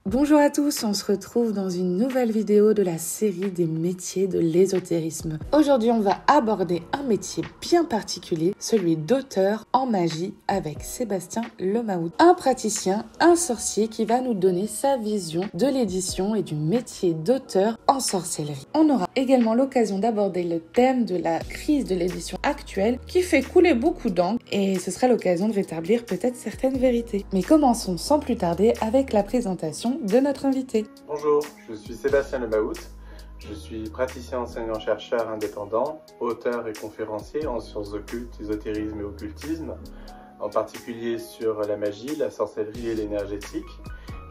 Bonjour à tous, on se retrouve dans une nouvelle vidéo de la série des métiers de l'ésotérisme. Aujourd'hui, on va aborder un métier bien particulier, celui d'auteur en magie avec Sébastien Lemahout. Un praticien, un sorcier qui va nous donner sa vision de l'édition et du métier d'auteur en sorcellerie. On aura également l'occasion d'aborder le thème de la crise de l'édition actuelle qui fait couler beaucoup d'encre et ce sera l'occasion de rétablir peut-être certaines vérités. Mais commençons sans plus tarder avec la présentation de notre invité. Bonjour, je suis Sébastien Lemahout, je suis praticien enseignant-chercheur indépendant, auteur et conférencier en sciences occultes, ésotérisme et occultisme, en particulier sur la magie, la sorcellerie et l'énergétique.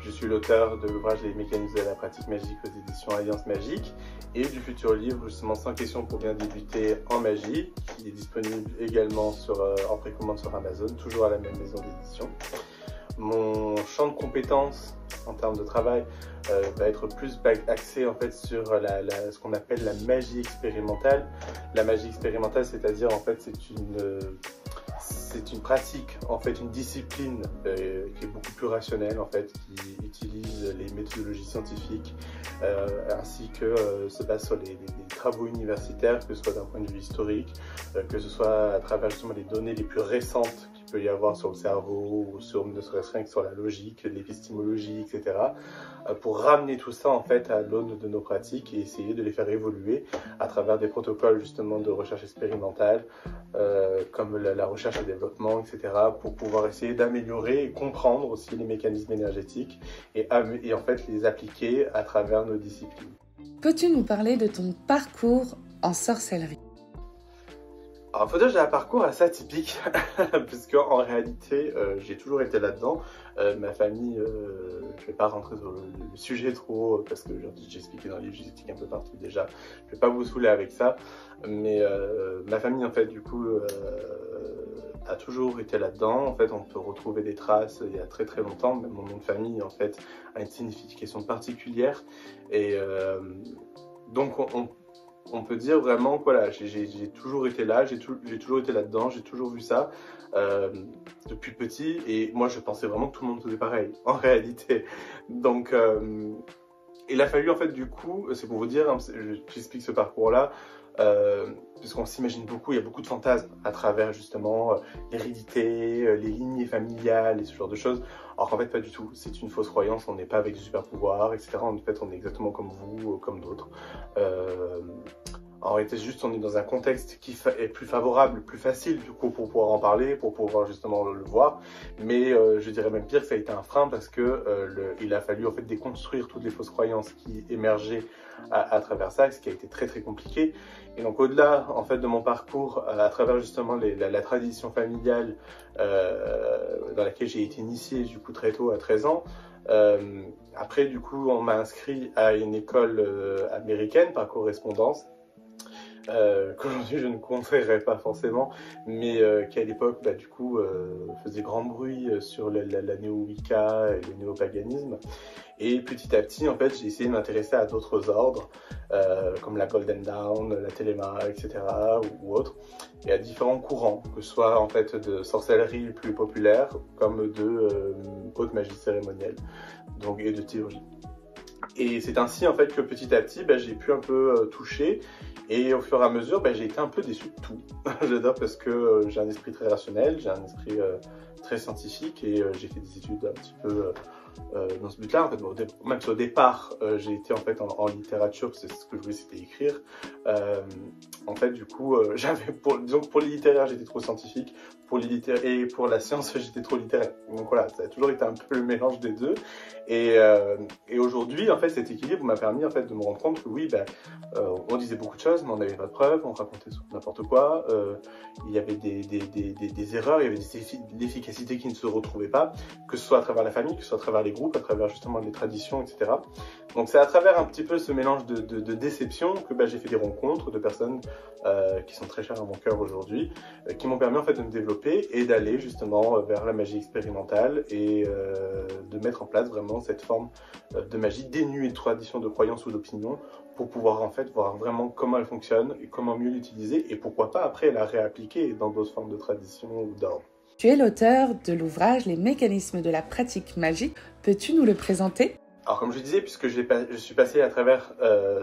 Je suis l'auteur de l'ouvrage Les mécanismes de la pratique magique aux éditions Alliance Magique et du futur livre justement 100 questions pour bien débuter en magie, qui est disponible également en précommande sur Amazon, toujours à la même maison d'édition. Mon champ de compétences en termes de travail va être plus axé en fait sur ce qu'on appelle la magie expérimentale. La magie expérimentale, c'est-à-dire en fait c'est une pratique, en fait une discipline qui est beaucoup plus rationnelle en fait, qui utilise les méthodologies scientifiques ainsi que se base sur des travaux universitaires, que ce soit d'un point de vue historique, que ce soit à travers justement les données les plus récentes qu'il peut y avoir sur le cerveau ou sur ne serait-ce rien que sur la logique, l'épistémologie, etc. Pour ramener tout ça en fait à l'aune de nos pratiques et essayer de les faire évoluer à travers des protocoles justement de recherche expérimentale comme la recherche et développement, etc. pour pouvoir essayer d'améliorer et comprendre aussi les mécanismes énergétiques et en fait les appliquer à travers nos disciplines. Peux-tu nous parler de ton parcours en sorcellerie ? Alors, il faut dire que j'ai un parcours assez atypique, puisque en réalité, j'ai toujours été là-dedans. Ma famille, je ne vais pas rentrer dans le sujet trop, parce que j'ai expliqué dans le livre, j'explique un peu partout déjà. Je ne vais pas vous saouler avec ça, mais ma famille, en fait, du coup, a toujours été là-dedans. En fait, on peut retrouver des traces il y a très très longtemps. Même mon nom de famille, en fait, a une signification particulière. Et donc, on peut dire vraiment que voilà, j'ai toujours été là, j'ai toujours été là-dedans, j'ai toujours vu ça depuis petit et moi je pensais vraiment que tout le monde faisait pareil en réalité. Donc il a fallu en fait du coup, c'est pour vous dire, hein, j'explique ce parcours-là, puisqu'on s'imagine beaucoup, il y a beaucoup de fantasmes à travers justement l'hérédité, les lignées familiales et ce genre de choses. Alors qu'en fait pas du tout, c'est une fausse croyance, on n'est pas avec des super pouvoirs, etc. En fait on est exactement comme vous, comme d'autres. En réalité, juste on est dans un contexte qui est plus favorable, plus facile du coup pour pouvoir en parler, pour pouvoir justement le voir. Mais je dirais même pire que ça a été un frein parce que il a fallu en fait déconstruire toutes les fausses croyances qui émergeaient à travers ça, ce qui a été très très compliqué. Et donc au-delà en fait de mon parcours à travers justement la tradition familiale dans laquelle j'ai été initié du coup très tôt à 13 ans. Après du coup on m'a inscrit à une école américaine par correspondance. Qu'aujourd'hui je ne conseillerais pas forcément, mais qui à l'époque bah, du coup faisait grand bruit sur la néo-wicca et le néopaganisme. Et petit à petit, en fait, j'ai essayé de m'intéresser à d'autres ordres, comme la Golden Dawn, la Téléma, etc., ou autres, et à différents courants, que ce soit en fait de sorcellerie plus populaire, comme de haute magie cérémonielle, donc, et de théurgie. Et c'est ainsi en fait que petit à petit, bah, j'ai pu un peu toucher. Et au fur et à mesure, bah, j'ai été un peu déçu de tout. J'adore parce que j'ai un esprit très rationnel, j'ai un esprit très scientifique et j'ai fait des études un petit peu dans ce but-là. En fait, bon, même si au départ, j'ai été en fait en littérature, parce que ce que je voulais c'était écrire. En fait, du coup, disons que pour les littéraires, j'étais trop scientifique. Et pour la science, j'étais trop littéraire. Donc voilà, ça a toujours été un peu le mélange des deux. Et aujourd'hui, en fait, cet équilibre m'a permis en fait de me rendre compte que oui, ben, on disait beaucoup de choses, mais on n'avait pas de preuves, on racontait n'importe quoi. Il y avait des erreurs, il y avait des efficacités qui ne se retrouvaient pas, que ce soit à travers la famille, que ce soit à travers les groupes, à travers justement les traditions, etc. Donc c'est à travers un petit peu ce mélange de déception que ben, j'ai fait des rencontres de personnes qui sont très chères à mon cœur aujourd'hui, qui m'ont permis en fait de me développer et d'aller justement vers la magie expérimentale et de mettre en place vraiment cette forme de magie dénuée de tradition, de croyance ou d'opinion pour pouvoir en fait voir vraiment comment elle fonctionne et comment mieux l'utiliser et pourquoi pas après la réappliquer dans d'autres formes de tradition ou d'ordre. Tu es l'auteur de l'ouvrage Les mécanismes de la pratique magique. Peux-tu nous le présenter ? Alors comme je disais, puisque je suis passé à travers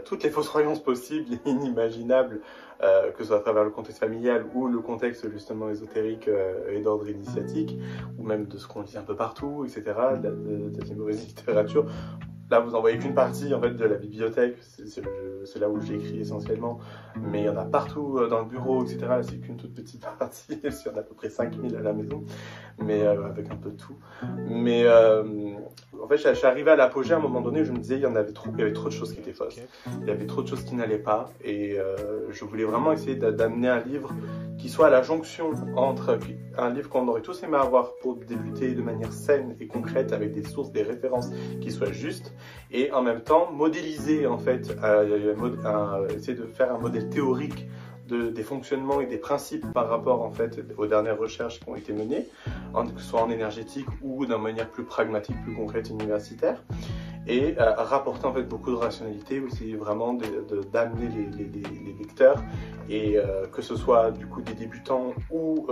toutes les fausses croyances possibles et inimaginables, que ce soit à travers le contexte familial ou le contexte justement ésotérique et d'ordre initiatique, ou même de ce qu'on lit un peu partout, etc., de la mauvaise littérature. Là, vous n'en voyez qu'une partie en fait, de la bibliothèque, c'est là où j'écris essentiellement, mais il y en a partout dans le bureau, etc. C'est qu'une toute petite partie, il y en a à peu près 5000 à la maison, mais avec un peu de tout. Mais en fait, je suis arrivé à l'apogée à un moment donné où je me disais il y avait trop de choses qui étaient fausses. Il y avait trop de choses qui n'allaient pas, et je voulais vraiment essayer d'amener un livre qui soit à la jonction entre un livre qu'on aurait tous aimé avoir pour débuter de manière saine et concrète, avec des sources, des références qui soient justes, et en même temps modéliser en fait, essayer de faire un modèle théorique des fonctionnements et des principes par rapport en fait aux dernières recherches qui ont été menées, que ce soit en énergétique ou d'une manière plus pragmatique, plus concrète, universitaire, et rapporter en fait beaucoup de rationalité aussi, vraiment d'amener les lecteurs, et que ce soit du coup des débutants ou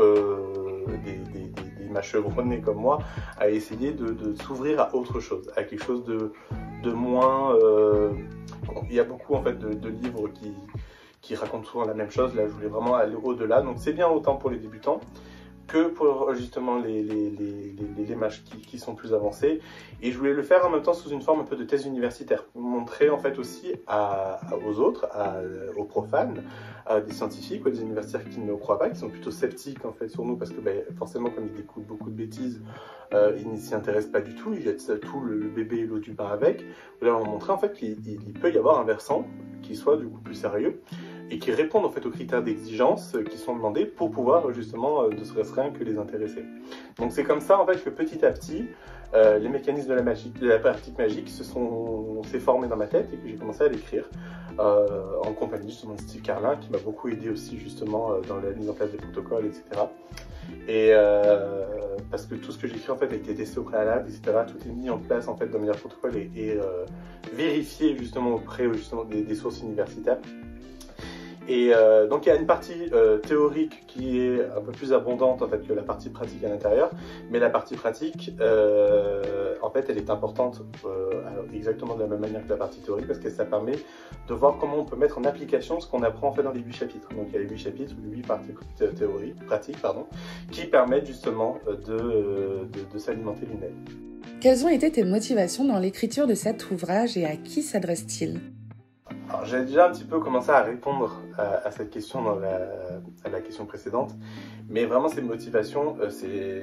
des machevronnés comme moi, à essayer de s'ouvrir à autre chose, à quelque chose de moins... il y a beaucoup en fait de livres qui racontent souvent la même chose. Là, je voulais vraiment aller au-delà. Donc, c'est bien autant pour les débutants que pour justement les matchs qui sont plus avancés. Et je voulais le faire en même temps sous une forme un peu de thèse universitaire. Montrer en fait aussi aux autres, aux profanes, à des scientifiques ou à des universitaires qui ne croient pas, qui sont plutôt sceptiques en fait sur nous, parce que forcément, comme ils découvrent beaucoup de bêtises, ils ne s'y intéressent pas du tout, ils jettent tout le bébé et l'eau du bain avec. Là, on montrer en fait qu'il peut y avoir un versant qui soit du coup plus sérieux, et qui répondent en fait aux critères d'exigence qui sont demandés pour pouvoir justement ne serait-ce rien que les intéresser. Donc c'est comme ça en fait que petit à petit les mécanismes de la pratique magique s'est formé dans ma tête, et que j'ai commencé à l'écrire en compagnie justement de Steve Carlin, qui m'a beaucoup aidé aussi justement dans la mise en place des protocoles, etc. Et parce que tout ce que j'écris en fait a été testé au préalable, etc. Tout est mis en place en fait de manière protocole et vérifié justement auprès justement des sources universitaires. Et donc il y a une partie théorique qui est un peu plus abondante en fait que la partie pratique à l'intérieur, mais la partie pratique en fait elle est importante exactement de la même manière que la partie théorique, parce que ça permet de voir comment on peut mettre en application ce qu'on apprend en fait dans les 8 chapitres. Donc il y a les 8 chapitres, 8 parties pratiques, qui permettent justement de s'alimenter l'une-même. Quelles ont été tes motivations dans l'écriture de cet ouvrage et à qui s'adresse-t-il ? Alors, j'ai déjà un petit peu commencé à répondre à cette question dans à la question précédente, mais vraiment ces motivations,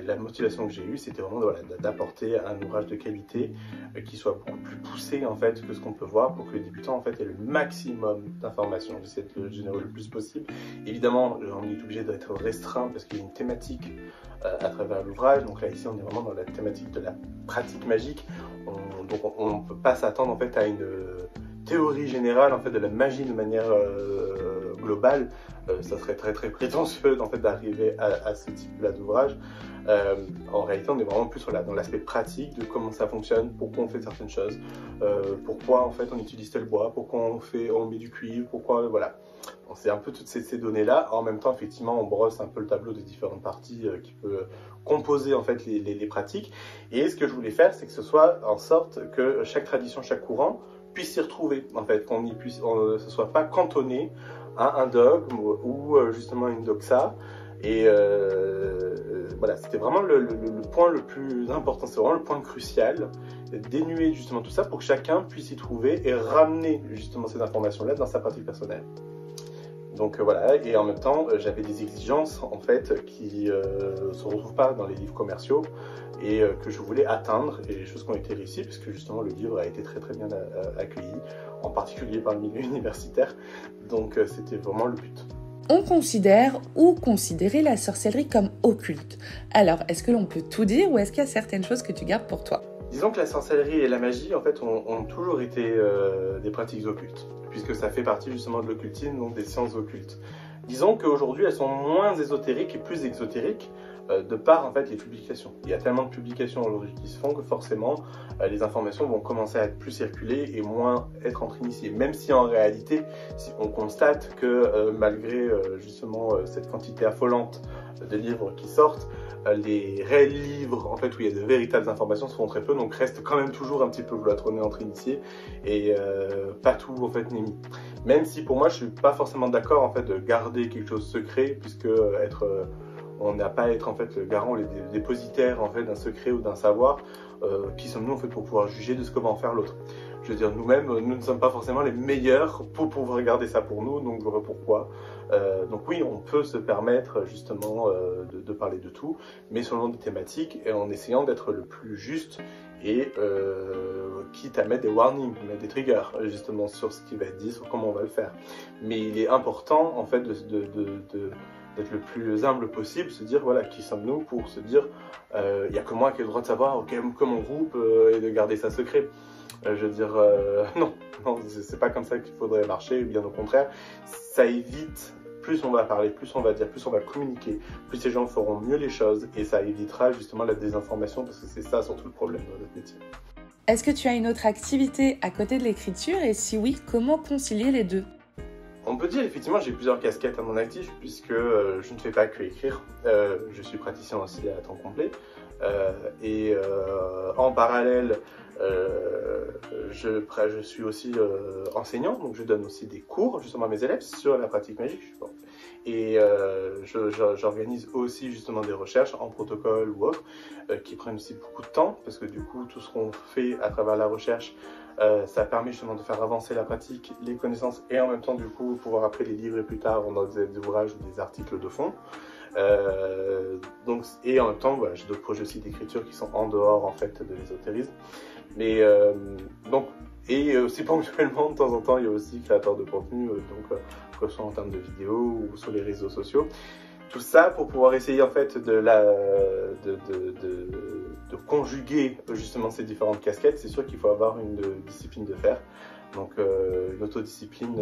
la motivation que j'ai eue, c'était vraiment d'apporter un ouvrage de qualité qui soit beaucoup plus poussé en fait que ce qu'on peut voir, pour que les débutants en fait aient le maximum d'informations. J'essaie de le générer le plus possible. Évidemment, on est obligé d'être restreint parce qu'il y a une thématique à travers l'ouvrage. Donc là ici, on est vraiment dans la thématique de la pratique magique. Donc on ne peut pas s'attendre en fait à une théorie générale en fait de la magie de manière globale. Ça serait très très prétentieux en fait d'arriver à ce type-là d'ouvrage. En réalité, on est vraiment plus dans l'aspect pratique de comment ça fonctionne, pourquoi on fait certaines choses, pourquoi en fait on utilise tel bois, pourquoi on met du cuivre, pourquoi voilà. C'est un peu toutes ces données-là. En même temps, effectivement, on brosse un peu le tableau des différentes parties qui peut composer en fait les pratiques. Et ce que je voulais faire, c'est que ce soit en sorte que chaque tradition, chaque courant puisse s'y retrouver, en fait, qu'on ne soit pas cantonné à un dogme ou justement une doxa. Et voilà, c'était vraiment le point le plus important, c'est vraiment le point crucial, dénuer justement tout ça pour que chacun puisse y trouver et ramener justement ces informations-là dans sa pratique personnelle. Donc voilà, et en même temps, j'avais des exigences en fait qui ne se retrouvent pas dans les livres commerciaux et que je voulais atteindre, et les choses qui ont été réussies, puisque justement le livre a été très très bien accueilli, en particulier par le milieu universitaire, donc c'était vraiment le but. On considère ou considérer la sorcellerie comme occulte. Alors, est-ce que l'on peut tout dire ou est-ce qu'il y a certaines choses que tu gardes pour toi ? Disons que la sorcellerie et la magie, en fait, ont toujours été des pratiques occultes, puisque ça fait partie justement de l'occultisme, donc des sciences occultes. Disons qu'aujourd'hui, elles sont moins ésotériques et plus exotériques, de par en fait les publications. Il y a tellement de publications aujourd'hui qui se font que forcément les informations vont commencer à être plus circulées et moins être entre initiés. Même si en réalité, si on constate que malgré justement cette quantité affolante de livres qui sortent, les réels livres en fait où il y a de véritables informations se font très peu, donc reste quand même toujours un petit peu cloisonné entre initiés et pas tout en fait n'est mis. Même si pour moi je suis pas forcément d'accord en fait de garder quelque chose secret, puisque on n'a pas à être en fait le garant ou le dépositaire en fait d'un secret ou d'un savoir. Qui sommes-nous en fait pour pouvoir juger de ce que va en faire l'autre? Je veux dire, nous-mêmes, nous ne sommes pas forcément les meilleurs pour pouvoir garder ça pour nous, donc pourquoi? Donc oui, on peut se permettre justement de parler de tout, mais selon des thématiques et en essayant d'être le plus juste et quitte à mettre des warnings, mettre des triggers justement sur ce qui va être dit, sur comment on va le faire. Mais il est important en fait d'être le plus humble possible, se dire voilà, qui sommes-nous pour se dire il n'y a que moi qui ai le droit de savoir, que mon groupe et de garder ça secret. Je veux dire, non, c'est pas comme ça qu'il faudrait marcher, bien au contraire, ça évite, plus on va parler, plus on va dire, plus on va communiquer, plus ces gens feront mieux les choses et ça évitera justement la désinformation parce que c'est ça surtout le problème dans notre métier. Est-ce que tu as une autre activité à côté de l'écriture et si oui, comment concilier les deux? On peut dire effectivement j'ai plusieurs casquettes à mon actif puisque je ne fais pas que écrire, je suis praticien aussi à temps complet et en parallèle je suis aussi enseignant, donc je donne aussi des cours justement à mes élèves sur la pratique magique et j'organise aussi justement des recherches en protocole ou autre qui prennent aussi beaucoup de temps parce que du coup tout ce qu'on fait à travers la recherche ça permet justement de faire avancer la pratique, les connaissances et en même temps du coup pouvoir après les livrer plus tard dans des ouvrages ou des articles de fond. Donc, et en même temps voilà, j'ai d'autres projets aussi d'écriture qui sont en dehors en fait de l'ésotérisme. Mais donc et aussi ponctuellement de temps en temps il y a aussi créateur de contenu donc que ce soit en termes de vidéos ou sur les réseaux sociaux. Tout ça pour pouvoir essayer en fait de conjuguer justement ces différentes casquettes. C'est sûr qu'il faut avoir une discipline de fer, donc une autodiscipline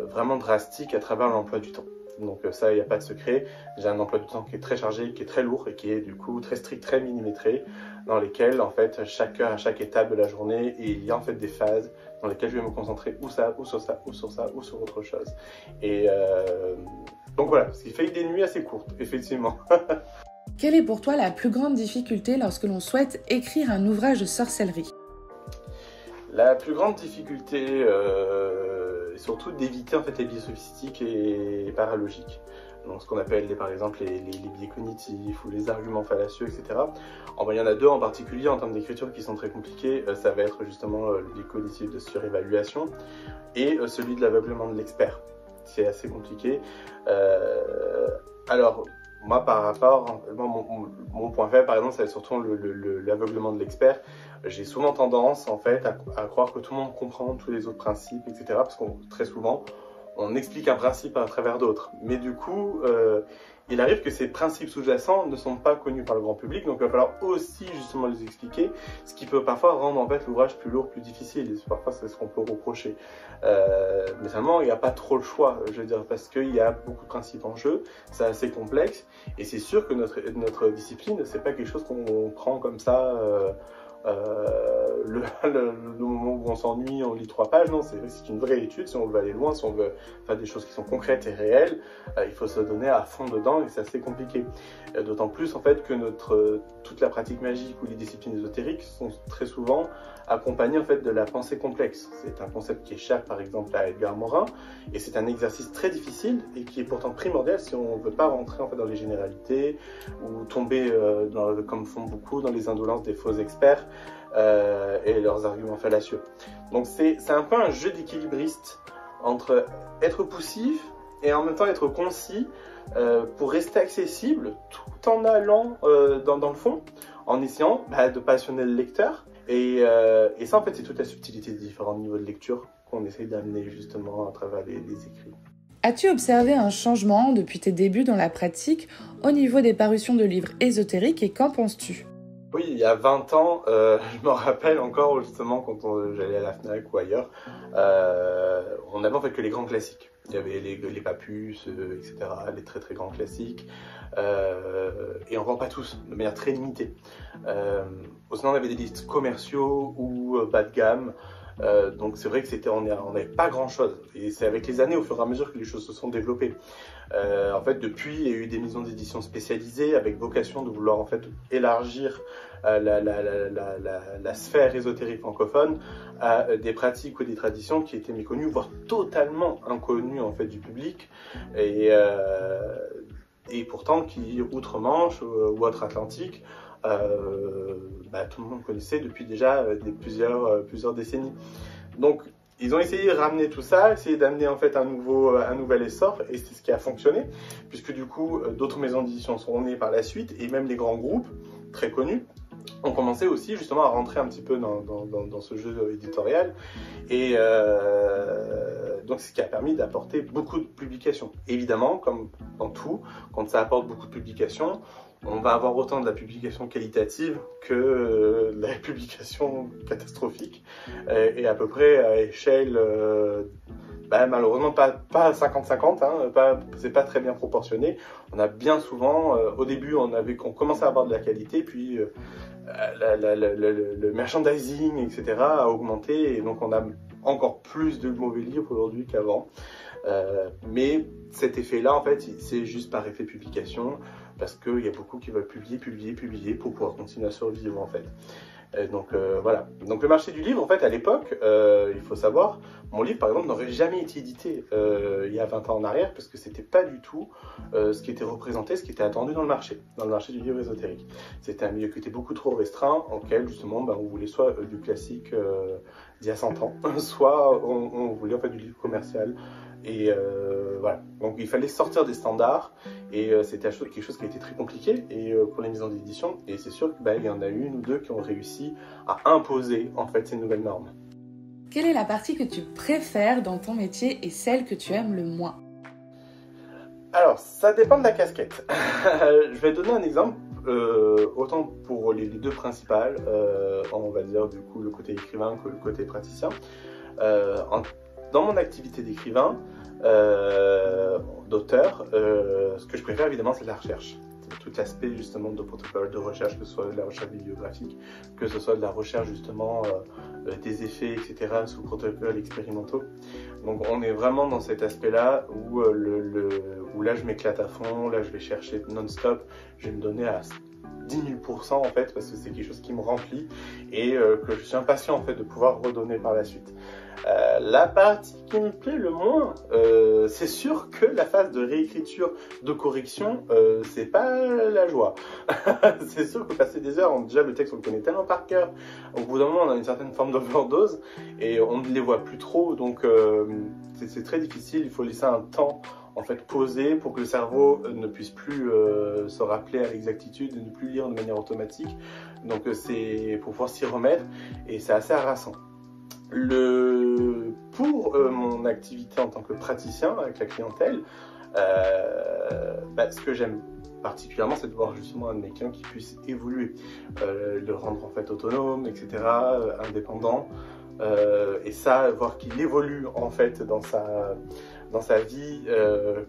vraiment drastique à travers l'emploi du temps. Donc ça, il n'y a pas de secret. J'ai un emploi du temps qui est très chargé, qui est très lourd et qui est du coup très strict, très millimétré, dans lesquels en fait chaque heure, à chaque étape de la journée, il y a en fait des phases dans lesquelles je vais me concentrer ou ça, ou sur ça, ou sur ça, ou sur autre chose. Et donc voilà, ce qui fait des nuits assez courtes, effectivement. Quelle est pour toi la plus grande difficulté lorsque l'on souhaite écrire un ouvrage de sorcellerie? La plus grande difficulté est surtout d'éviter en fait les biais sophistiques et paralogiques. Donc ce qu'on appelle par exemple les biais cognitifs ou les arguments fallacieux, etc. Il y en a deux en particulier en termes d'écriture qui sont très compliqués. Ça va être justement le biais cognitif de surévaluation et celui de l'aveuglement de l'expert. C'est assez compliqué. Alors, moi, par rapport, mon point faible, par exemple, c'est surtout l'aveuglement de l'expert. J'ai souvent tendance, en fait, à croire que tout le monde comprend tous les autres principes, etc. Parce que très souvent, on explique un principe à travers d'autres. Mais du coup, il arrive que ces principes sous-jacents ne sont pas connus par le grand public, donc il va falloir aussi justement les expliquer, ce qui peut parfois rendre en fait l'ouvrage plus lourd, plus difficile, et parfois c'est ce qu'on peut reprocher. Mais seulement il n'y a pas trop le choix, je veux dire, parce qu'il y a beaucoup de principes en jeu, c'est assez complexe, et c'est sûr que notre discipline, c'est pas quelque chose qu'on prend comme ça. Le moment où on s'ennuie, on lit 3 pages, non, c'est une vraie étude. Si on veut aller loin, si on veut faire des choses qui sont concrètes et réelles, il faut se donner à fond dedans et c'est assez compliqué. D'autant plus en fait que toute la pratique magique ou les disciplines ésotériques sont très souvent accompagnées en fait de la pensée complexe. C'est un concept qui est cher par exemple à Edgar Morin et c'est un exercice très difficile et qui est pourtant primordial si on ne veut pas rentrer en fait dans les généralités ou tomber comme font beaucoup dans les indolences des faux experts et leurs arguments fallacieux. Donc c'est un peu un jeu d'équilibriste entre être poussif et en même temps être concis pour rester accessible tout en allant dans le fond, en essayant de passionner le lecteur. Et ça en fait c'est toute la subtilité des différents niveaux de lecture qu'on essaye d'amener justement à travers les écrits. As-tu observé un changement depuis tes débuts dans la pratique au niveau des parutions de livres ésotériques et qu'en penses-tu ? Oui, il y a 20 ans, je me rappelle encore justement quand j'allais à la Fnac ou ailleurs, on avait en fait que les grands classiques. Il y avait les Papus, etc., les très très grands classiques, et on ne vend pas tous, de manière très limitée. Sinon, on avait des listes commerciaux ou bas de gamme, donc c'est vrai que on n'avait pas grand chose. Et c'est avec les années, au fur et à mesure, que les choses se sont développées. En fait, depuis, il y a eu des maisons d'édition spécialisées avec vocation de vouloir en fait élargir la sphère ésotérique francophone à des pratiques ou des traditions qui étaient méconnues, voire totalement inconnues en fait du public, et pourtant qui, outre-Manche ou outre-Atlantique, tout le monde connaissait depuis déjà plusieurs décennies. Donc, ils ont essayé de ramener tout ça, essayé d'amener en fait un nouvel essor, et c'est ce qui a fonctionné, puisque du coup, d'autres maisons d'édition sont nées par la suite, et même les grands groupes, très connus, ont commencé aussi justement à rentrer un petit peu dans ce jeu éditorial, et donc ce qui a permis d'apporter beaucoup de publications. Évidemment, comme dans tout, quand ça apporte beaucoup de publications, on va avoir autant de la publication qualitative que de la publication catastrophique, et à peu près à échelle, malheureusement pas 50-50, hein, c'est pas très bien proportionné. On a bien souvent, au début on commençait à avoir de la qualité, puis le merchandising, etc. a augmenté, et donc on a encore plus de mauvais livres aujourd'hui qu'avant. Mais cet effet-là, en fait, c'est juste par effet publication, parce qu'il y a beaucoup qui veulent publier pour pouvoir continuer à survivre, en fait. Voilà. Donc le marché du livre, en fait, à l'époque, il faut savoir, mon livre, par exemple, n'aurait jamais été édité il y a 20 ans en arrière, parce que c'était pas du tout ce qui était représenté, ce qui était attendu dans le marché du livre ésotérique. C'était un milieu qui était beaucoup trop restreint, auquel, justement, on voulait soit du classique d'il y a 100 ans, soit on voulait en fait du livre commercial. Et voilà, donc il fallait sortir des standards, et c'était quelque chose qui a été très compliqué pour les maisons d'édition, et c'est sûr qu'il y en a une ou deux qui ont réussi à imposer en fait ces nouvelles normes. Quelle est la partie que tu préfères dans ton métier et celle que tu aimes le moins? Alors, ça dépend de la casquette. Je vais donner un exemple, autant pour les deux principales, on va dire du coup le côté écrivain que le côté praticien. Dans mon activité d'écrivain, d'auteur, ce que je préfère évidemment c'est la recherche. Tout l'aspect justement de protocole de recherche, que ce soit de la recherche bibliographique, que ce soit de la recherche justement des effets, etc. sous protocole expérimentaux. Donc on est vraiment dans cet aspect-là où, où là je m'éclate à fond, là je vais chercher non-stop, je vais me donner à 10 000% en fait, parce que c'est quelque chose qui me remplit, et que je suis impatient en fait de pouvoir redonner par la suite. La partie qui me plaît le moins, c'est sûr que la phase de réécriture, de correction, c'est pas la joie. C'est sûr que passer des heures, déjà le texte on le connaît tellement par cœur, au bout d'un moment on a une certaine forme d'overdose et on ne les voit plus trop, donc c'est très difficile. Il faut laisser un temps en fait posé pour que le cerveau ne puisse plus se rappeler à l'exactitude et ne plus lire de manière automatique. Donc c'est pour pouvoir s'y remettre, et c'est assez harassant. Pour mon activité en tant que praticien avec la clientèle, ce que j'aime particulièrement, c'est de voir justement un de mes clients qui puisse évoluer, le rendre en fait autonome, etc., indépendant, et ça, voir qu'il évolue en fait dans sa vie,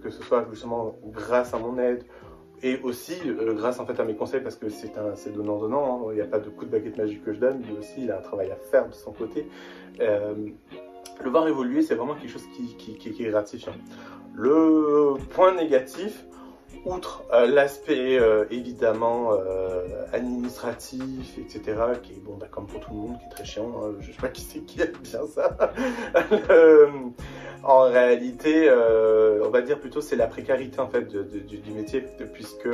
que ce soit justement grâce à mon aide, et aussi grâce en fait à mes conseils, parce que c'est donnant-donnant, hein. Il n'y a pas de coup de baguette magique que je donne, lui aussi il a un travail à faire de son côté. Le voir évoluer, c'est vraiment quelque chose qui est gratifiant. Le point négatif, outre l'aspect évidemment administratif, etc., qui est comme pour tout le monde, qui est très chiant, hein, je ne sais pas qui aime bien ça. En réalité, on va dire plutôt c'est la précarité en fait du métier, puisque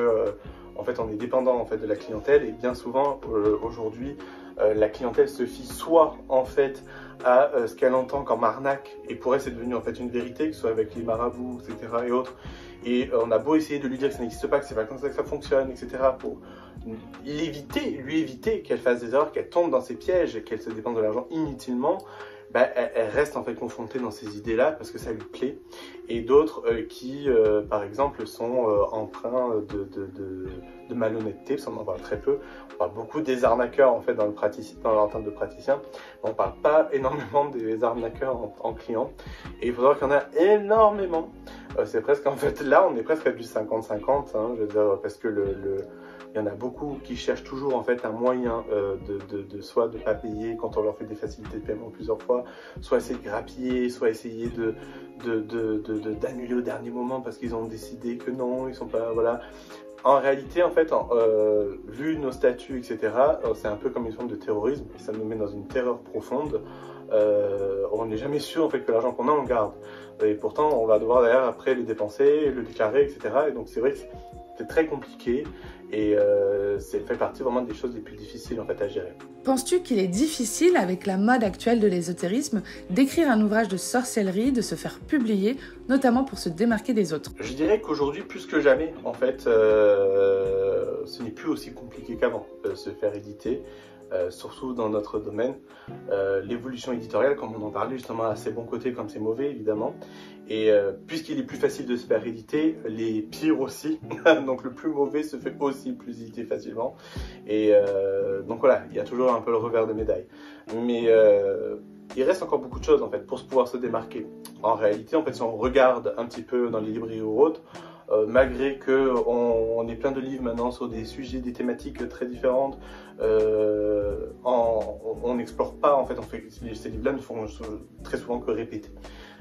en fait on est dépendant en fait de la clientèle, et bien souvent aujourd'hui la clientèle se fie soit en fait à ce qu'elle entend comme arnaque, et pour elle c'est devenu en fait une vérité, que ce soit avec les marabouts, etc. et autres. Et on a beau essayer de lui dire que ça n'existe pas, que c'est pas comme ça que ça fonctionne, etc. pour lui éviter qu'elle fasse des erreurs, qu'elle tombe dans ses pièges et qu'elle se dépense de l'argent inutilement, elle reste en fait confrontée dans ces idées-là parce que ça lui plaît, et d'autres qui, par exemple, sont empreints de malhonnêteté, parce qu'on en parle très peu. On parle beaucoup des arnaqueurs en fait dans l'entente de praticien, mais on parle pas énormément des arnaqueurs en client, et il faut savoir qu'il y en a énormément. C'est presque, en fait, là on est presque à du 50-50, hein, je veux dire, parce que il y en a beaucoup qui cherchent toujours en fait un moyen soit de ne pas payer quand on leur fait des facilités de paiement plusieurs fois, soit essayer de grappiller, soit essayer d'annuler au dernier moment parce qu'ils ont décidé que non, ils sont pas, voilà. En réalité, en fait, vu nos statuts, etc., c'est un peu comme une forme de terrorisme, et ça nous met dans une terreur profonde. On n'est jamais sûr en fait que l'argent qu'on a, on le garde. Et pourtant, on va devoir derrière après le dépenser, le déclarer, etc. Et donc c'est vrai que c'est très compliqué, et ça fait partie vraiment des choses les plus difficiles en fait à gérer. Penses-tu qu'il est difficile, avec la mode actuelle de l'ésotérisme, d'écrire un ouvrage de sorcellerie, de se faire publier, notamment pour se démarquer des autres? Je dirais qu'aujourd'hui, plus que jamais, en fait, ce n'est plus aussi compliqué qu'avant de se faire éditer. Surtout dans notre domaine, l'évolution éditoriale, comme on en parlait justement, a ses bons côtés comme ses mauvais évidemment, et puisqu'il est plus facile de se faire éditer, les pires aussi, donc le plus mauvais se fait aussi plus éditer facilement, et donc voilà, il y a toujours un peu le revers de médaille, mais il reste encore beaucoup de choses en fait pour pouvoir se démarquer. En réalité, en fait, si on regarde un petit peu dans les librairies ou autres, malgré qu'on ait plein de livres maintenant sur des sujets, des thématiques très différentes, on n'explore pas, en fait, ces livres-là ne font très souvent que répéter.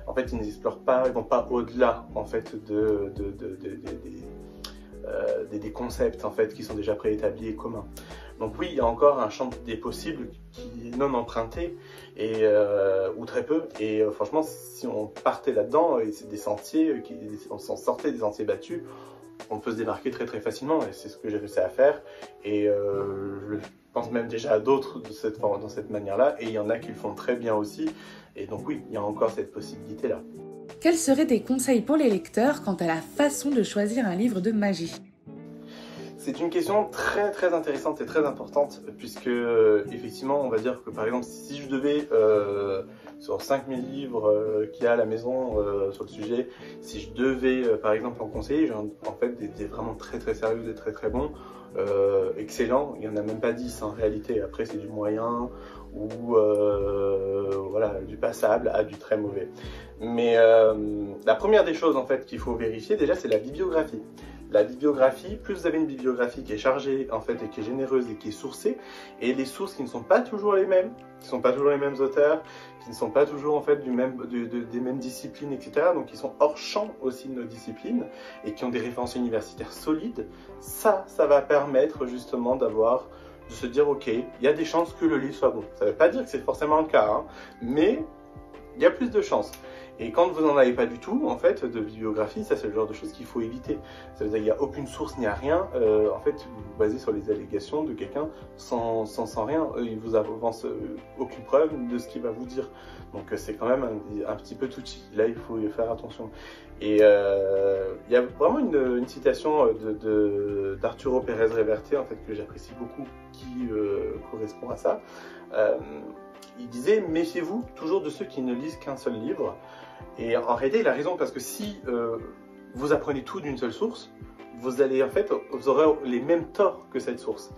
En fait, ils n'explorent pas, ils ne vont pas au-delà en fait, des concepts en fait, qui sont déjà préétablis et communs. Donc oui, il y a encore un champ des possibles qui est non emprunté, ou très peu, et franchement, si on partait là-dedans, et c'est des sentiers, on s'en sortait des sentiers battus, on peut se démarquer très très facilement, et c'est ce que j'ai réussi à faire, et je pense même déjà à d'autres dans cette manière-là, et il y en a qui le font très bien aussi, et donc oui, il y a encore cette possibilité-là. Quels seraient tes conseils pour les lecteurs quant à la façon de choisir un livre de magie? C'est une question très très intéressante et très importante, puisque effectivement on va dire que par exemple si je devais sur 5000 livres qu'il y a à la maison sur le sujet, si je devais par exemple en conseiller, en fait des vraiment très très sérieux, des très très bons, excellents, il n'y en a même pas 10 en réalité, après c'est du moyen ou voilà, du passable à du très mauvais. Mais la première des choses en fait qu'il faut vérifier déjà, c'est la bibliographie. La bibliographie, plus vous avez une bibliographie qui est chargée en fait et qui est généreuse et qui est sourcée, et les sources qui ne sont pas toujours les mêmes, qui ne sont pas toujours les mêmes auteurs, qui ne sont pas toujours en fait des mêmes disciplines, etc. Donc qui sont hors champ aussi de nos disciplines et qui ont des références universitaires solides, ça va permettre justement de se dire ok, il y a des chances que le livre soit bon. Ça ne veut pas dire que c'est forcément le cas, hein, mais il y a plus de chances. Et quand vous n'en avez pas du tout, en fait, de bibliographie, ça c'est le genre de choses qu'il faut éviter. Ça veut dire qu'il n'y a aucune source, il n'y a rien. En fait, vous vous basez sur les allégations de quelqu'un sans rien. Il vous avance aucune preuve de ce qu'il va vous dire. Donc c'est quand même un petit peu touchy. Là, il faut y faire attention. Et il y a vraiment une citation d'Arturo Pérez Reverte, en fait, que j'apprécie beaucoup, qui correspond à ça. Il disait « Méfiez-vous toujours de ceux qui ne lisent qu'un seul livre ». Et en réalité, il a raison, parce que si vous apprenez tout d'une seule source, vous aurez les mêmes torts que cette source.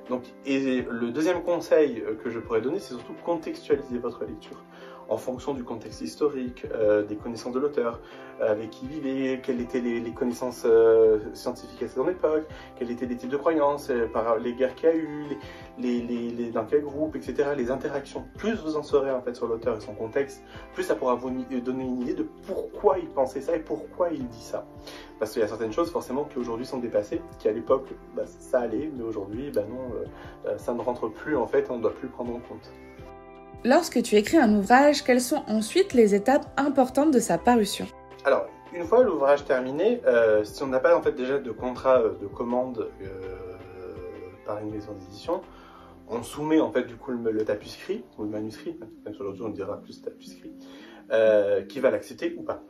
Donc, et le deuxième conseil que je pourrais donner, c'est surtout contextualiser votre lecture en fonction du contexte historique, des connaissances de l'auteur, avec qui il vivait, quelles étaient les connaissances scientifiques à son époque, quels étaient les types de croyances, par les guerres qu'il y a eu, dans quel groupe, etc., les interactions. Plus vous en saurez en fait sur l'auteur et son contexte, plus ça pourra vous donner une idée de pourquoi il pensait ça et pourquoi il dit ça. Parce qu'il y a certaines choses forcément qui aujourd'hui sont dépassées, qui à l'époque ça allait, mais aujourd'hui non, ça ne rentre plus en fait, on ne doit plus le prendre en compte. Lorsque tu écris un ouvrage, quelles sont ensuite les étapes importantes de sa parution? Alors, une fois l'ouvrage terminé, si on n'a pas en fait déjà de contrat de commande par une maison d'édition, on soumet en fait du coup le tapuscrit, ou le manuscrit, même sur l'autre on dira plus tapuscrit, qui va l'accepter ou pas.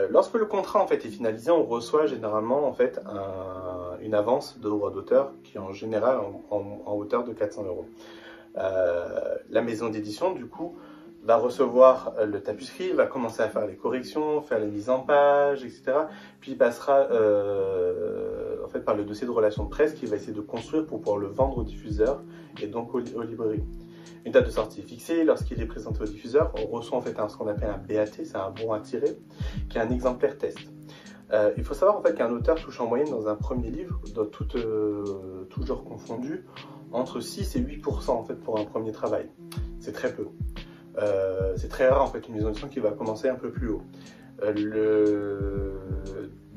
Lorsque le contrat en fait est finalisé, on reçoit généralement en fait une avance de droit d'auteur qui est en général en hauteur de 400 €. La maison d'édition, du coup, va recevoir le tapisserie, va commencer à faire les corrections, faire les mises en page, etc. Puis il passera en fait par le dossier de relations de presse qu'il va essayer de construire pour pouvoir le vendre aux diffuseurs et donc aux librairies. Une date de sortie est fixée, lorsqu'il est présenté au diffuseur, on reçoit en fait ce qu'on appelle un BAT, c'est un bon à tirer, qui est un exemplaire test. Il faut savoir en fait qu'un auteur touche en moyenne dans un premier livre, dans tout genre confondu, entre 6 et 8% en fait pour un premier travail. C'est très peu. C'est très rare en fait une maison d'édition qui va commencer un peu plus haut.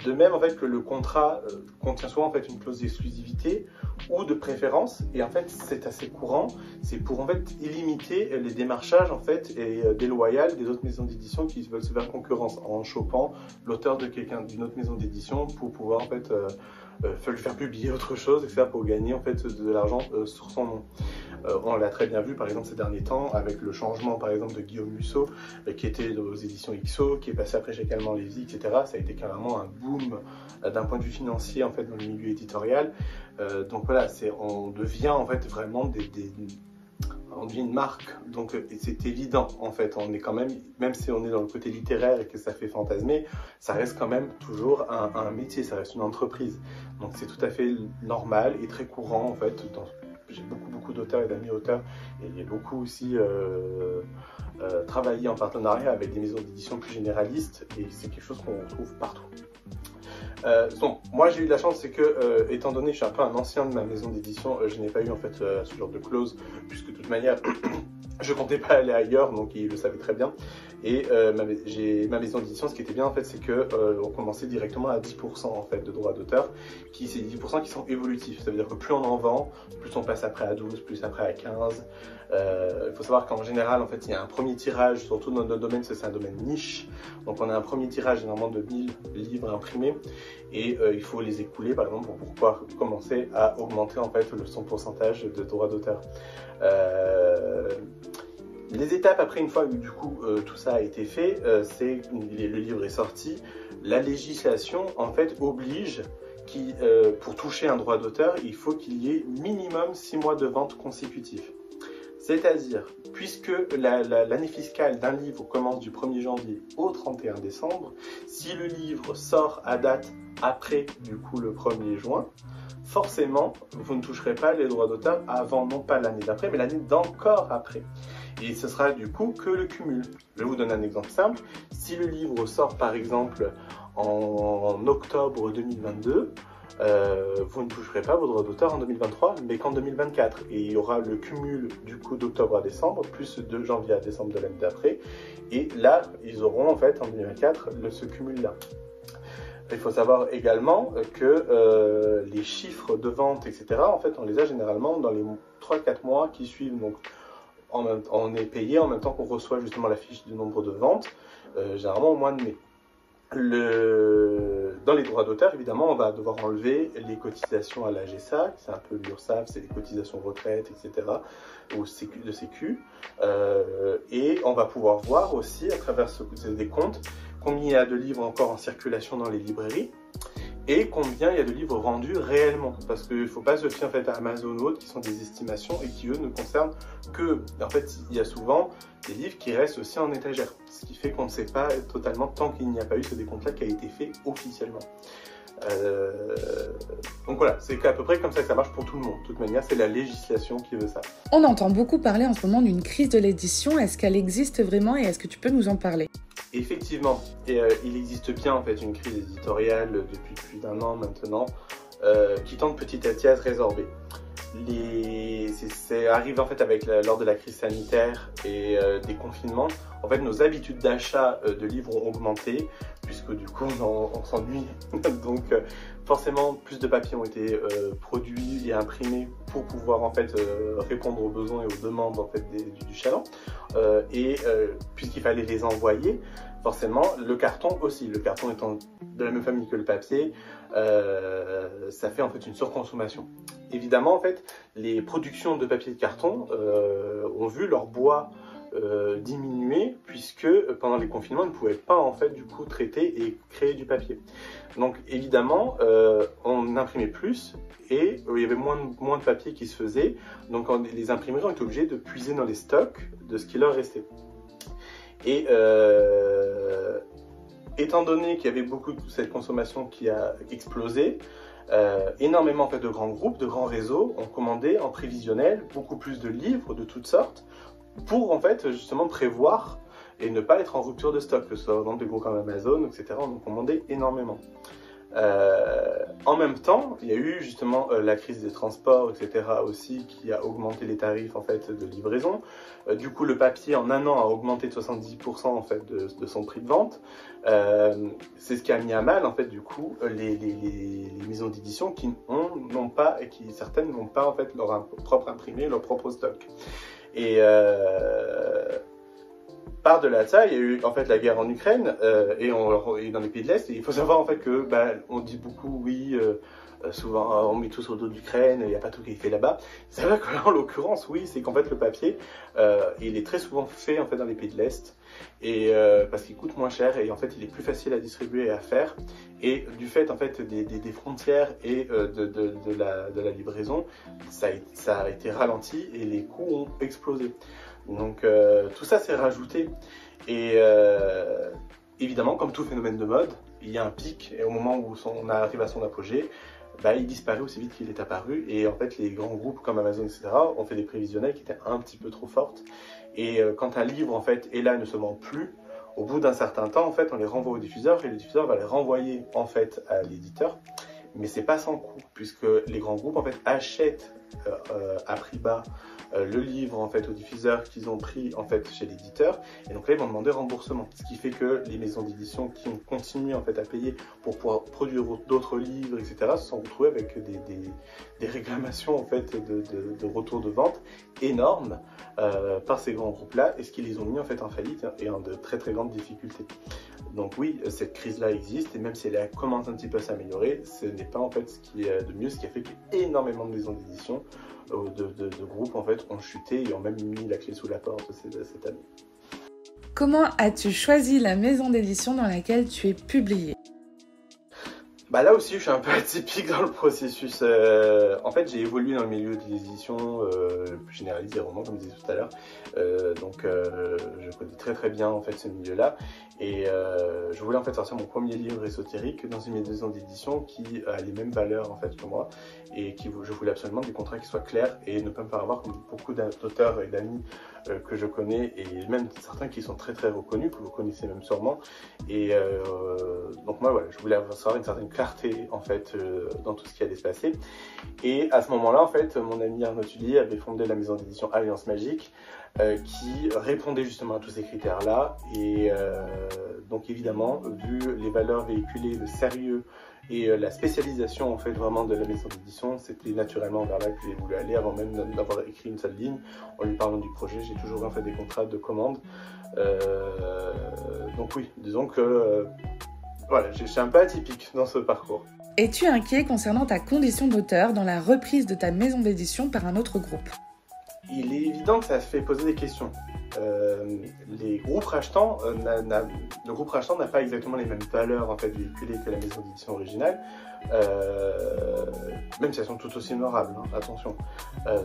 De même en fait que le contrat contient souvent en fait une clause d'exclusivité ou de préférence, et en fait c'est assez courant, c'est pour en fait limiter les démarchages en fait et déloyales des autres maisons d'édition qui veulent se faire concurrence en chopant l'auteur de d'une autre maison d'édition pour pouvoir en fait lui faire publier autre chose, etc., pour gagner en fait de l'argent sur son nom. On l'a très bien vu par exemple ces derniers temps avec le changement par exemple de Guillaume Musso qui était aux éditions XO, qui est passé après chez Calment Lévy, etc. Ça a été carrément un boom d'un point de vue financier en fait dans le milieu éditorial. Donc voilà, on devient en fait vraiment on devient une marque, donc c'est évident en fait, on est quand même si on est dans le côté littéraire et que ça fait fantasmer, ça reste quand même toujours un métier, ça reste une entreprise. Donc c'est tout à fait normal et très courant en fait. J'ai beaucoup d'auteurs et d'amis auteurs et j'ai beaucoup aussi travaillé en partenariat avec des maisons d'édition plus généralistes et c'est quelque chose qu'on retrouve partout. Donc, moi j'ai eu de la chance, c'est que étant donné que je suis un peu un ancien de ma maison d'édition, je n'ai pas eu en fait ce genre de clause, puisque de toute manière je comptais pas aller ailleurs, donc ils le savaient très bien. Et ma maison d'édition, ce qui était bien en fait, c'est que on commençait directement à 10% en fait de droits d'auteur, c'est 10% qui sont évolutifs. Ça veut dire que plus on en vend, plus on passe après à 12, plus après à 15. Il faut savoir qu'en général, en fait, il y a un premier tirage, surtout dans notre domaine, c'est un domaine niche. Donc on a un premier tirage généralement de 1000 livres imprimés et il faut les écouler par exemple pour pouvoir commencer à augmenter en fait son pourcentage de droits d'auteur. Les étapes après, une fois que du coup tout ça a été fait, le livre est sorti, la législation en fait oblige pour toucher un droit d'auteur, il faut qu'il y ait minimum 6 mois de vente consécutifs. C'est-à-dire, puisque l'année fiscale d'un livre commence du 1er janvier au 31 décembre, si le livre sort à date après du coup le 1er juin, forcément vous ne toucherez pas les droits d'auteur avant, non pas l'année d'après, mais l'année d'encore après. Et ce sera du coup que le cumul. Je vais vous donner un exemple simple. Si le livre sort par exemple en octobre 2022, vous ne toucherez pas vos droits d'auteur en 2023, mais qu'en 2024. Et il y aura le cumul du coup d'octobre à décembre, plus de janvier à décembre de l'année d'après. Et là, ils auront en fait en 2024 ce cumul-là. Il faut savoir également que les chiffres de vente, etc., en fait, on les a généralement dans les 3-4 mois qui suivent. Donc, on est payé en même temps qu'on reçoit justement la fiche du nombre de ventes, généralement au mois de mai. Dans les droits d'auteur, évidemment, on va devoir enlever les cotisations à la GESA, c'est un peu l'URSSAF, c'est les cotisations retraite, etc., ou de Sécu. Et on va pouvoir voir aussi, à travers ces décomptes, combien il y a de livres encore en circulation dans les librairies et combien il y a de livres vendus réellement. Parce qu'il ne faut pas se fier en fait, à Amazon ou autres qui sont des estimations et qui, eux, ne concernent que... En fait, il y a souvent des livres qui restent aussi en étagère. Ce qui fait qu'on ne sait pas totalement tant qu'il n'y a pas eu ce décompte-là qui a été fait officiellement. Donc voilà, c'est à peu près comme ça que ça marche pour tout le monde. De toute manière, c'est la législation qui veut ça. On entend beaucoup parler en ce moment d'une crise de l'édition. Est-ce qu'elle existe vraiment et est-ce que tu peux nous en parler ? Effectivement, il existe bien en fait une crise éditoriale depuis plus d'1 an maintenant qui tente petit à petit à se résorber. C'est arrivé en fait lors de la crise sanitaire et des confinements. En fait, nos habitudes d'achat de livres ont augmenté puisque du coup on s'ennuie. Donc forcément, plus de papiers ont été produits et imprimés pour pouvoir en fait répondre aux besoins et aux demandes en fait du chaland. Puisqu'il fallait les envoyer, forcément le carton aussi. Le carton étant de la même famille que le papier, ça fait en fait une surconsommation. Évidemment, en fait, les productions de papier et de carton ont vu leur bois diminuer puisque pendant les confinements, ils ne pouvaient pas en fait du coup traiter et créer du papier. Donc évidemment, on imprimait plus et il y avait moins de papier qui se faisait. Donc les imprimeries ont été obligées de puiser dans les stocks de ce qui leur restait. Et étant donné qu'il y avait beaucoup de cette consommation qui a explosé, énormément en fait, de grands groupes, de grands réseaux ont commandé en prévisionnel beaucoup plus de livres de toutes sortes pour en fait justement prévoir et ne pas être en rupture de stock, que ce soit par exemple des groupes comme Amazon, etc. On en commandait énormément. En même temps, il y a eu justement la crise des transports, etc. aussi, qui a augmenté les tarifs en fait de livraison. Du coup, le papier en un an a augmenté de 70% en fait de son prix de vente. C'est ce qui a mis à mal en fait du coup les maisons d'édition qui n'ont pas et qui certaines n'ont pas en fait leur propre imprimé, leur propre stock. Et par-delà de ça, il y a eu en fait la guerre en Ukraine et dans les pays de l'Est. Il faut savoir en fait que on dit beaucoup oui, souvent on met tout sur le dos de l'Ukraine, il n'y a pas tout qui est fait là-bas. C'est vrai que là, en l'occurrence, oui, c'est qu'en fait le papier, il est très souvent fait en fait dans les pays de l'Est et parce qu'il coûte moins cher et en fait il est plus facile à distribuer et à faire. Et du fait en fait des frontières et de la livraison, ça a été ralenti et les coûts ont explosé. Donc tout ça s'est rajouté et évidemment comme tout phénomène de mode, il y a un pic et au moment où on arrive à son apogée, il disparaît aussi vite qu'il est apparu et en fait les grands groupes comme Amazon etc. ont fait des prévisionnels qui étaient un petit peu trop fortes et quand un livre en fait est là et ne se vend plus, au bout d'un certain temps en fait on les renvoie au diffuseur et le diffuseur va les renvoyer en fait à l'éditeur. Mais c'est pas sans coût puisque les grands groupes en fait achètent à prix bas le livre en fait aux diffuseurs qu'ils ont pris en fait chez l'éditeur et donc là ils vont demander remboursement, ce qui fait que les maisons d'édition qui ont continué en fait à payer pour pouvoir produire d'autres livres etc. se sont retrouvés avec des réclamations en fait de retour de vente énormes par ces grands groupes là et ce qui les ont mis en fait en faillite et en de très très grandes difficultés. Donc oui, cette crise-là existe et même si elle commence un petit peu à s'améliorer, ce n'est pas en fait ce qui est de mieux, ce qui a fait qu'énormément de maisons d'édition, de groupes en fait ont chuté et ont même mis la clé sous la porte cette année. Comment as-tu choisi la maison d'édition dans laquelle tu es publié ? Là aussi, je suis un peu atypique dans le processus. En fait, j'ai évolué dans le milieu de l'édition plus généraliste des romans, comme je disais tout à l'heure. Donc, je connais très très bien en fait ce milieu-là. Et je voulais en fait sortir mon premier livre ésotérique dans une maison d'édition qui a les mêmes valeurs en fait que moi et je voulais absolument des contrats qui soient clairs et ne pas me faire avoir comme beaucoup d'auteurs et d'amis que je connais et même certains qui sont très très reconnus, que vous connaissez même sûrement. Et donc moi voilà, je voulais avoir une certaine clarté en fait dans tout ce qui allait se passer. Et à ce moment-là en fait, mon ami Arnaud Tullier avait fondé la maison d'édition Alliance Magique qui répondait justement à tous ces critères-là. Et donc évidemment, vu les valeurs véhiculées, le sérieux et la spécialisation en fait vraiment de la maison d'édition, c'était naturellement vers là que j'ai voulu aller avant même d'avoir écrit une seule ligne. En lui parlant du projet, j'ai toujours en fait des contrats de commande. Donc oui, disons que voilà, je suis un peu atypique dans ce parcours. Es-tu inquiet concernant ta condition d'auteur dans la reprise de ta maison d'édition par un autre groupe ? Il est évident que ça fait poser des questions. Les groupes rachetants, le groupe rachetant n'a pas exactement les mêmes valeurs en fait, véhiculées que la maison d'édition originale, même si elles sont tout aussi honorables, hein, attention.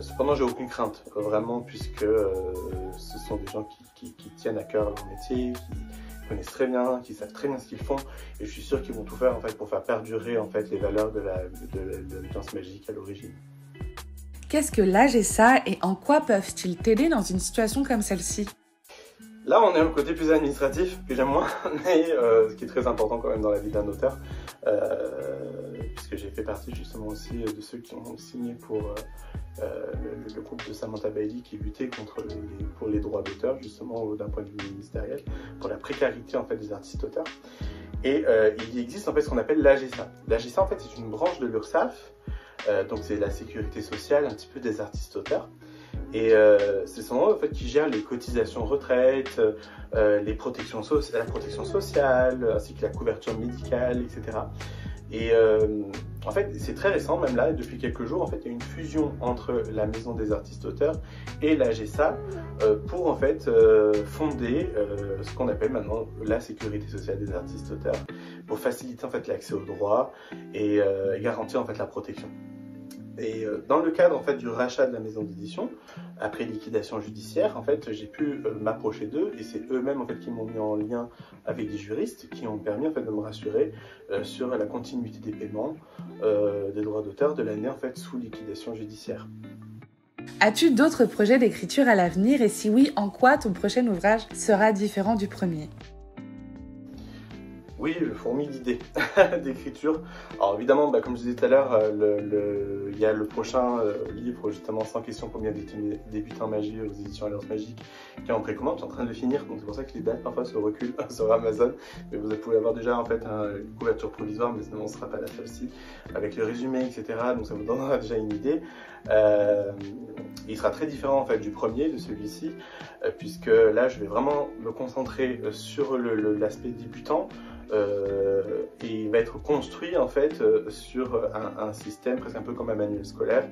Cependant, j'ai aucune crainte, vraiment, puisque ce sont des gens qui tiennent à cœur leur métier, qui connaissent très bien, qui savent très bien ce qu'ils font, et je suis sûr qu'ils vont tout faire en fait, pour faire perdurer en fait, les valeurs de l'Alliance Magique à l'origine. Qu'est-ce que l'AGESA et en quoi peuvent-ils t'aider dans une situation comme celle-ci ? Là, on est au côté plus administratif, que j'aime moins, mais ce qui est très important quand même dans la vie d'un auteur, puisque j'ai fait partie justement aussi de ceux qui ont signé pour le groupe de Samantha Bailey qui luttait pour les droits d'auteur, justement d'un point de vue ministériel, pour la précarité en fait des artistes-auteurs. Et il existe en fait ce qu'on appelle l'AGESA. L'AGESA en fait c'est une branche de l'URSSAF. Donc c'est la sécurité sociale un petit peu des artistes-auteurs et c'est son nom en fait qui gère les cotisations retraite, la protection sociale ainsi que la couverture médicale, etc. Et en fait c'est très récent, même là depuis quelques jours en fait il y a une fusion entre la maison des artistes-auteurs et l'AGESA pour en fait fonder ce qu'on appelle maintenant la sécurité sociale des artistes-auteurs pour faciliter en fait l'accès aux droits et garantir en fait la protection. Et dans le cadre en fait du rachat de la maison d'édition, après liquidation judiciaire, en fait, j'ai pu m'approcher d'eux et c'est eux-mêmes en fait qui m'ont mis en lien avec des juristes qui ont permis en fait de me rassurer sur la continuité des paiements des droits d'auteur de l'année en fait sous liquidation judiciaire. As-tu d'autres projets d'écriture à l'avenir et si oui, en quoi ton prochain ouvrage sera différent du premier ? Oui, je fourmille d'idées d'écriture. Alors évidemment, comme je disais tout à l'heure, il y a le prochain livre, justement, 100 questions pour bien débuter en magie aux éditions Alliance Magique, qui est en précommande. Je suis en train de le finir, donc c'est pour ça que les dates parfois se reculent sur Amazon. Mais vous pouvez avoir déjà en fait une couverture provisoire, mais sinon on ne sera pas là celle-ci, avec le résumé, etc. Donc ça vous donnera déjà une idée. Il sera très différent en fait du premier, de celui-ci, puisque là je vais vraiment me concentrer sur l'aspect débutant. Et il va être construit en fait sur un système presque un peu comme un manuel scolaire.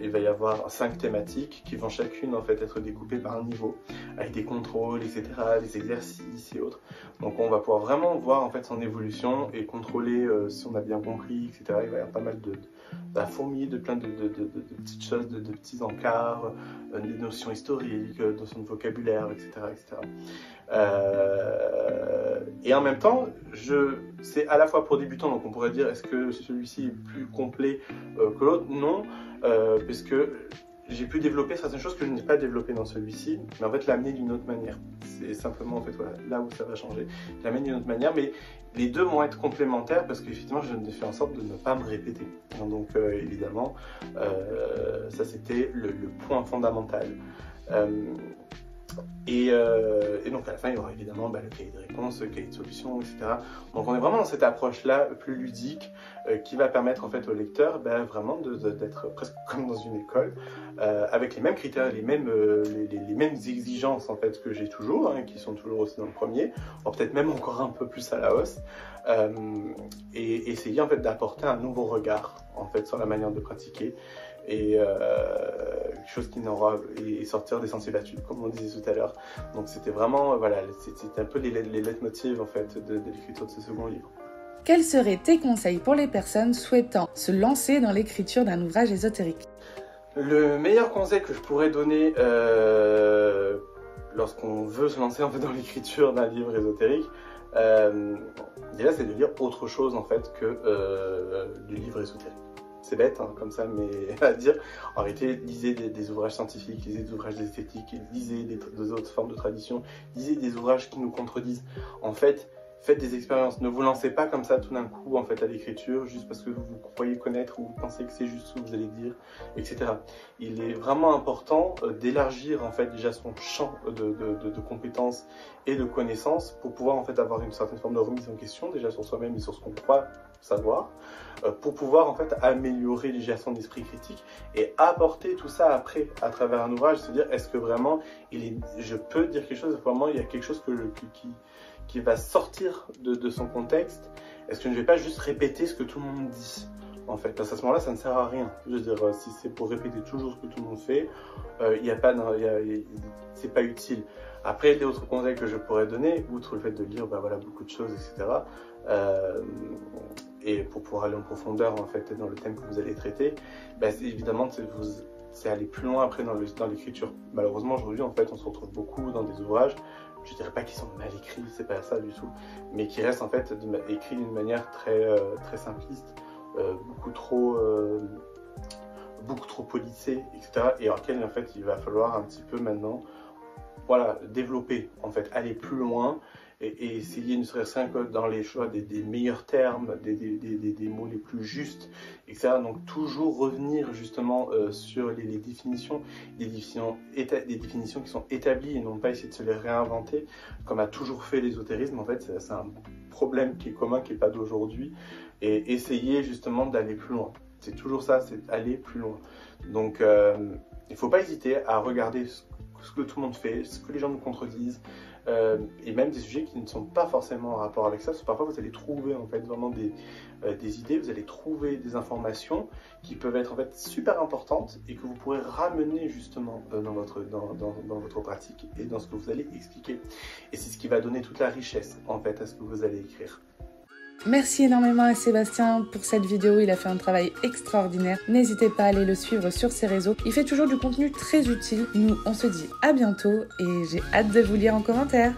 Il va y avoir 5 thématiques qui vont chacune en fait être découpées par un niveau, avec des contrôles, etc., des exercices et autres. Donc on va pouvoir vraiment voir en fait son évolution et contrôler si on a bien compris, etc. Il va y avoir pas mal de fourmiller de plein de petites choses, de petits encarts, des notions historiques, notions de vocabulaire, etc., etc. Et en même temps, c'est à la fois pour débutants, donc on pourrait dire est-ce que celui-ci est plus complet que l'autre? Non, puisque j'ai pu développer certaines choses que je n'ai pas développées dans celui-ci, mais en fait l'amener d'une autre manière. C'est simplement en fait voilà, là où ça va changer. L'amener d'une autre manière, mais les deux vont être complémentaires parce qu'effectivement je fais en sorte de ne pas me répéter. Donc évidemment, ça c'était le point fondamental. Et donc à la fin, il y aura évidemment le cahier de réponse, le cahier de solution, etc. Donc on est vraiment dans cette approche-là plus ludique qui va permettre en fait au lecteur vraiment d'être presque comme dans une école, avec les mêmes critères, les mêmes exigences en fait que j'ai toujours, hein, qui sont toujours aussi dans le premier, peut-être même encore un peu plus à la hausse, et essayer en fait d'apporter un nouveau regard en fait sur la manière de pratiquer. Et quelque chose qui n'aura et sortir des sentiers battus comme on disait tout à l'heure. Donc c'était vraiment voilà, c'était un peu les leitmotivs en fait de l'écriture de ce second livre. Quels seraient tes conseils pour les personnes souhaitant se lancer dans l'écriture d'un ouvrage ésotérique? Le meilleur conseil que je pourrais donner lorsqu'on veut se lancer en fait dans l'écriture d'un livre ésotérique, déjà c'est de lire autre chose en fait que du livre ésotérique. C'est bête hein, comme ça, mais à dire, en réalité, lisez des ouvrages scientifiques, lisez des ouvrages esthétiques, lisez des autres formes de tradition, lisez des ouvrages qui nous contredisent. En fait, faites des expériences, ne vous lancez pas comme ça tout d'un coup en fait à l'écriture, juste parce que vous croyez connaître ou vous pensez que c'est juste ce que vous allez dire, etc. Il est vraiment important d'élargir en fait déjà son champ de compétences et de connaissances pour pouvoir en fait avoir une certaine forme de remise en question déjà sur soi-même et sur ce qu'on croit savoir, pour pouvoir en fait améliorer déjà son esprit critique et apporter tout ça après à travers un ouvrage, se dire est-ce que vraiment je peux dire quelque chose, vraiment il y a quelque chose qui va sortir de son contexte, est-ce que je ne vais pas juste répéter ce que tout le monde dit en fait, parce qu'à ce moment-là ça ne sert à rien. Je veux dire, si c'est pour répéter toujours ce que tout le monde fait, c'est pas utile. Après, les autres conseils que je pourrais donner, outre le fait de lire voilà, beaucoup de choses, etc., et pour pouvoir aller en profondeur en fait dans le thème que vous allez traiter, évidemment c'est aller plus loin après dans l'écriture. Malheureusement aujourd'hui en fait on se retrouve beaucoup dans des ouvrages, je dirais pas qu'ils sont mal écrits, c'est pas ça du tout, mais qui restent en fait écrits d'une manière très simpliste, beaucoup trop polissée, etc. et auquel en fait il va falloir un petit peu maintenant voilà, développer en fait, aller plus loin et essayer ne serait-ce que dans les choix des meilleurs termes, des mots les plus justes, etc. Donc toujours revenir justement sur les définitions, des définitions qui sont établies et non pas essayer de se les réinventer, comme a toujours fait l'ésotérisme. En fait, c'est un problème qui est commun, qui n'est pas d'aujourd'hui, et essayer justement d'aller plus loin. C'est toujours ça, c'est aller plus loin. Donc il ne faut pas hésiter à regarder ce que tout le monde fait, ce que les gens nous contredisent, et même des sujets qui ne sont pas forcément en rapport avec ça, parce que parfois vous allez trouver en fait vraiment des idées, vous allez trouver des informations qui peuvent être en fait super importantes et que vous pourrez ramener justement dans votre pratique et dans ce que vous allez expliquer. Et c'est ce qui va donner toute la richesse en fait à ce que vous allez écrire. Merci énormément à Sébastien pour cette vidéo, il a fait un travail extraordinaire. N'hésitez pas à aller le suivre sur ses réseaux, il fait toujours du contenu très utile. Nous, on se dit à bientôt et j'ai hâte de vous lire en commentaire.